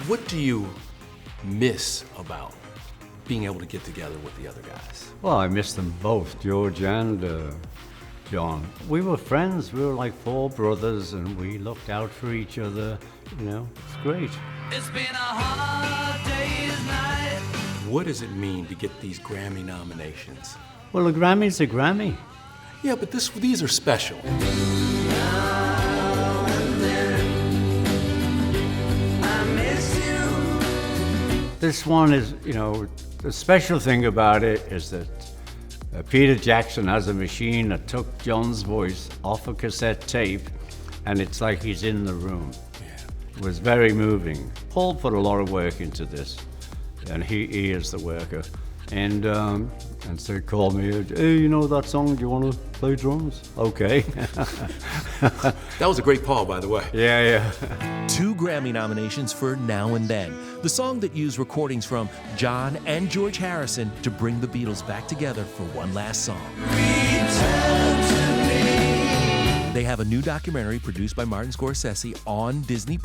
What do you miss about being able to get together with the other guys? Well, I miss them both, George and John. We were friends. We were like four brothers, and we looked out for each other. You know, it's great. It's been a hard day's night. What does it mean to get these Grammy nominations? Well, a Grammy's a Grammy. Yeah, but these are special. Now and then, I miss you. This one is, the special thing about it is that Peter Jackson has a machine that took John's voice off a cassette tape, and it's like he's in the room. Yeah. It was very moving. Paul put a lot of work into this, and he is the worker. And so he called me, hey, you know that song, do you want to play drums? Okay. That was a great Paul, by the way. Yeah. 2 Grammy nominations for Now and Then, the song that used recordings from John and George Harrison to bring the Beatles back together for one last song. Return to me. They have a new documentary produced by Martin Scorsese on Disney+,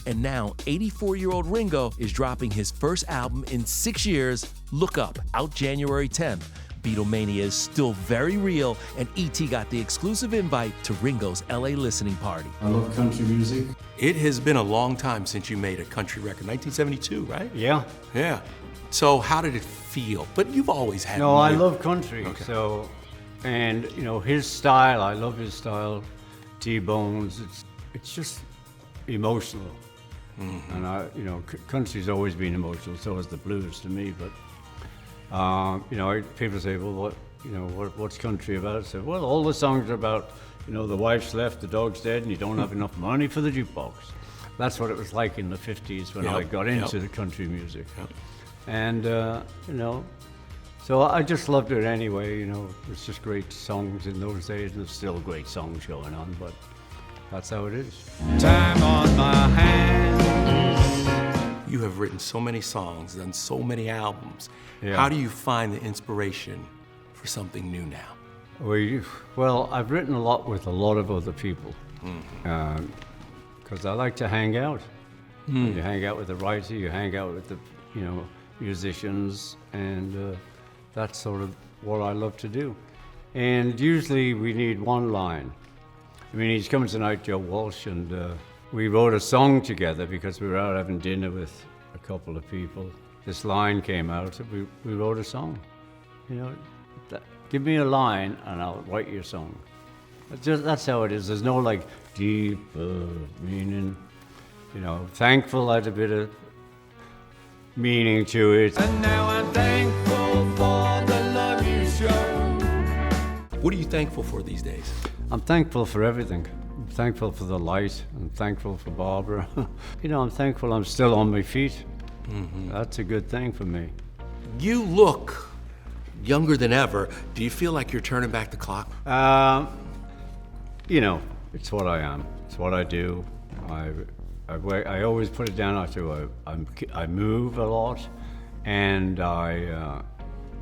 and now 84-year-old Ringo is dropping his first album in 6 years, Look Up, out January 10th. Beatlemania is still very real, and E.T. got the exclusive invite to Ringo's LA listening party. I love country music. It has been a long time since you made a country record, 1972, right? Yeah. Yeah. So how did it feel? But you've always had No, I music. love country. Okay. So, and his style, I love his style. T-Bones, it's just emotional. Mm-hmm. And country's always been emotional. So has the blues to me. But people say, well, what's country about? I say, well, all the songs are about, the wife's left, the dog's dead, and you don't have enough money for the jukebox. That's what it was like in the 50s when I got into the country music. Yep. And so I just loved it anyway. It's just great songs in those days, and there's still great songs going on, but that's how it is. Time on my hands. You have written so many songs, done so many albums. Yeah. How do you find the inspiration for something new now? Well, I've written a lot with a lot of other people, because I like to hang out. You hang out with the writer, you hang out with the musicians, and that's sort of what I love to do. And usually we need one line. He's coming tonight, Joe Walsh, and we wrote a song together because we were out having dinner with a couple of people. This line came out, we wrote a song. Give me a line and I'll write you a song. That's how it is. There's no deeper meaning. Thankful had a bit of meaning to it. And now I'm thankful for the love you show. What are you thankful for these days? I'm thankful for everything. I'm thankful for the light. I'm thankful for Barbara. I'm thankful I'm still on my feet. Mm-hmm. That's a good thing for me. You look younger than ever. Do you feel like you're turning back the clock? It's what I am. It's what I do. I always put it down to I move a lot, and I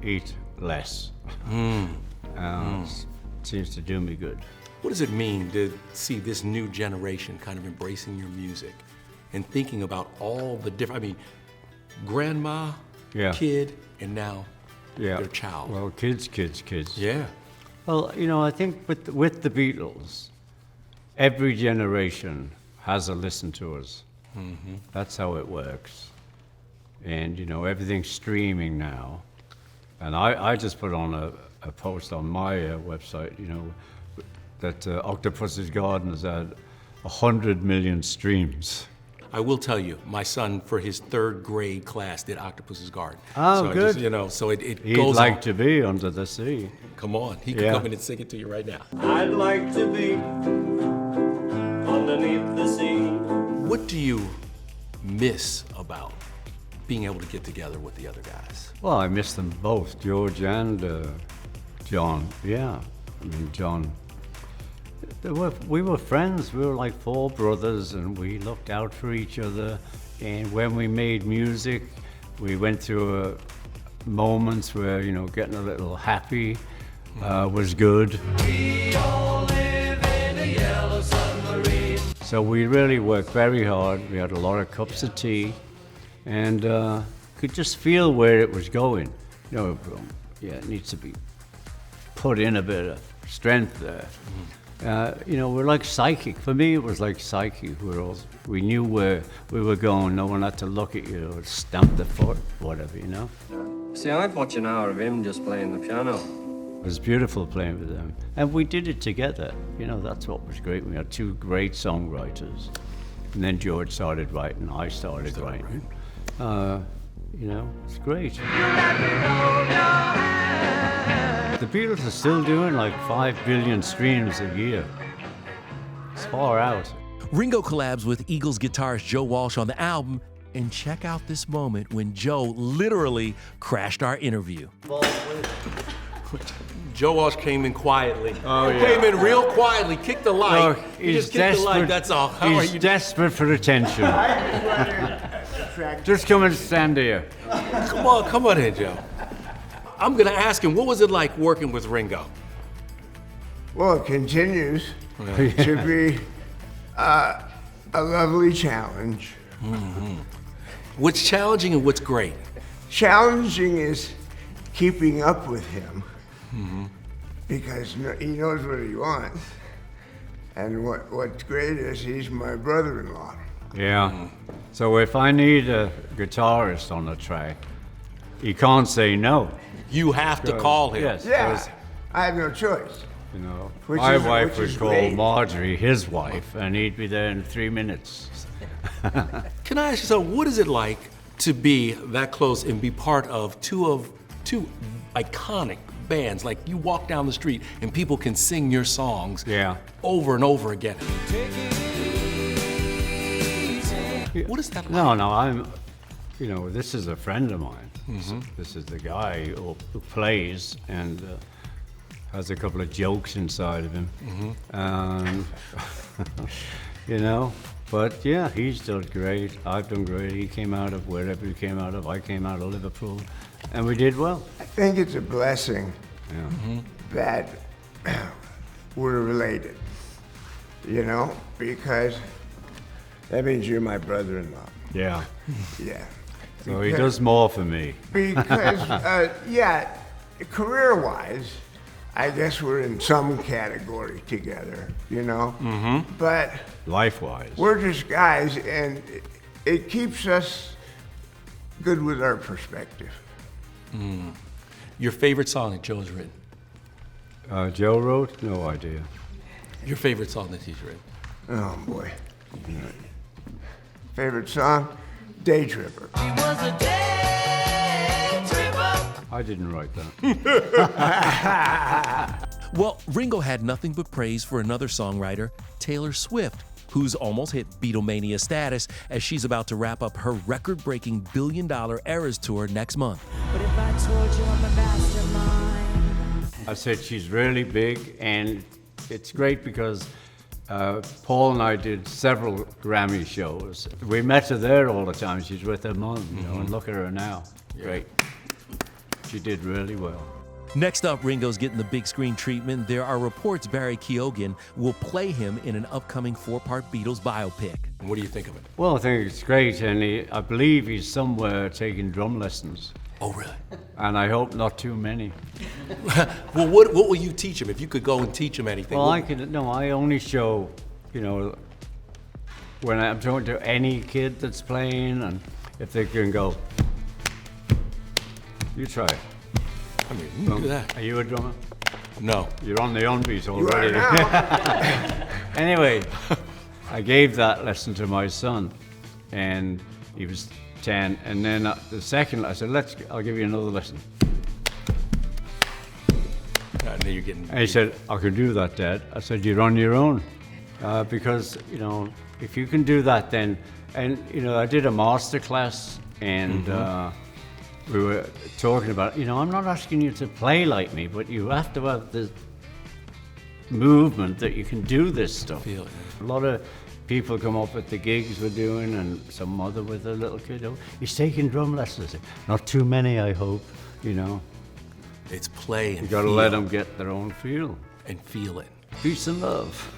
eat less. It seems to do me good. What does it mean to see this new generation kind of embracing your music and thinking about all the different, grandma, kid, and now their child? Well, kids. Yeah. Well, I think with the Beatles, every generation has a listen to us. Mm-hmm. That's how it works. And, everything's streaming now. And I just put on a post on my website, that Octopus's Garden has had 100 million streams. I will tell you, my son, for his 3rd grade class, did Octopus's Garden. Oh, so good. So it He'd goes like on. to be under the sea. Come on, he can come in and sing it to you right now. I'd like to be underneath the sea. What do you miss about being able to get together with the other guys? Well, I miss them both, George and John. Yeah, John. We were friends. We were like 4 brothers, and we looked out for each other. And when we made music, we went through moments where getting a little happy was good. We all live in a yellow submarine. So we really worked very hard. We had a lot of cups of tea, and could just feel where it was going. You know, it needs to be put in a bit of strength there. You know, we're like psychic. For me, it was like psychic. We knew where we were going. No one had to look at you or stamp the foot, whatever, you know. See, I'd watch an hour of him just playing the piano. It was beautiful playing with them. And we did it together. You know, that's what was great. We had two great songwriters. And then George started writing, I started writing. You know, it's great. The Beatles are still doing like 5 billion streams a year. It's far out. Ringo collabs with Eagles guitarist Joe Walsh on the album, and check out this moment when Joe literally crashed our interview. Joe Walsh came in quietly. Oh, yeah. Came in real quietly, kicked the light. Oh, He he's just kicked the light, that's all. How are He's you? desperate for attention. Just come and stand here. Come on in, Joe. I'm gonna ask him, what was it like working with Ringo? Well, it continues to be a lovely challenge. What's challenging and what's great? Challenging is keeping up with him because he knows what he wants. And what's great is he's my brother-in-law. Yeah. So if I need a guitarist on the track, he can't say no. You have to call him. Yes. Yeah, 'cause, I have no choice. you know, Which my is- wife which would is call great. Marjorie his wife, and he'd be there in 3 minutes. Can I ask you something? What is it like to be that close and be part of two iconic bands? Like you walk down the street and people can sing your songs Yeah. over and over again. What is that like? No, you know, this is a friend of mine. This is the guy who plays and has a couple of jokes inside of him. You know, but yeah, he's done great. I've done great. He came out of wherever he came out of. I came out of Liverpool, and we did well. I think it's a blessing Yeah. that we're related, you know, because that means you're my brother-in-law. Yeah. Yeah. So he does more for me. Because, yeah, career-wise, I guess we're in some category together, you know? But Life-wise. we're just guys, and it keeps us good with our perspective. Your favorite song that Joe's written? Joe wrote? No idea. Your favorite song that he's written? Oh, boy. Favorite song? Day Tripper. I didn't write that. Well, Ringo had nothing but praise for another songwriter, Taylor Swift, who's almost hit Beatlemania status as she's about to wrap up her record-breaking $1 billion Eras tour next month. But if I told you I'm a mastermind. I said she's really big, and it's great because Paul and I did several Grammy shows. We met her there all the time. She's with her mom, you know, and look at her now. Great. She did really well. Next up, Ringo's getting the big screen treatment. There are reports Barry Keoghan will play him in an upcoming 4-part Beatles biopic. What do you think of it? Well, I think it's great, and I believe he's somewhere taking drum lessons, Oh, really? and I hope not too many. Well, what will you teach him if you could go and teach him anything? Well, What- I only show, you know, when I'm talking to any kid that's playing, and if they can go, you try it. I mean, look at that. Are you a drummer? No. You're on the on-beat You are already. now. Anyway, I gave that lesson to my son, and he was 10. And then the second, I said, I'll give you another lesson. Now you're getting. And he said, I can do that, Dad. I said, you're on your own. Because, you know, if you can do that, then, and, you know, I did a master class, and we were talking about, you know, I'm not asking you to play like me, but you have to have the movement that you can do this stuff. Feel it. A lot of people come up at the gigs we're doing, and some mother with a little kid, oh, he's taking drum lessons. Not too many, I hope, you know. It's play and You gotta feel let them get their own feel. and feel it. Peace and love.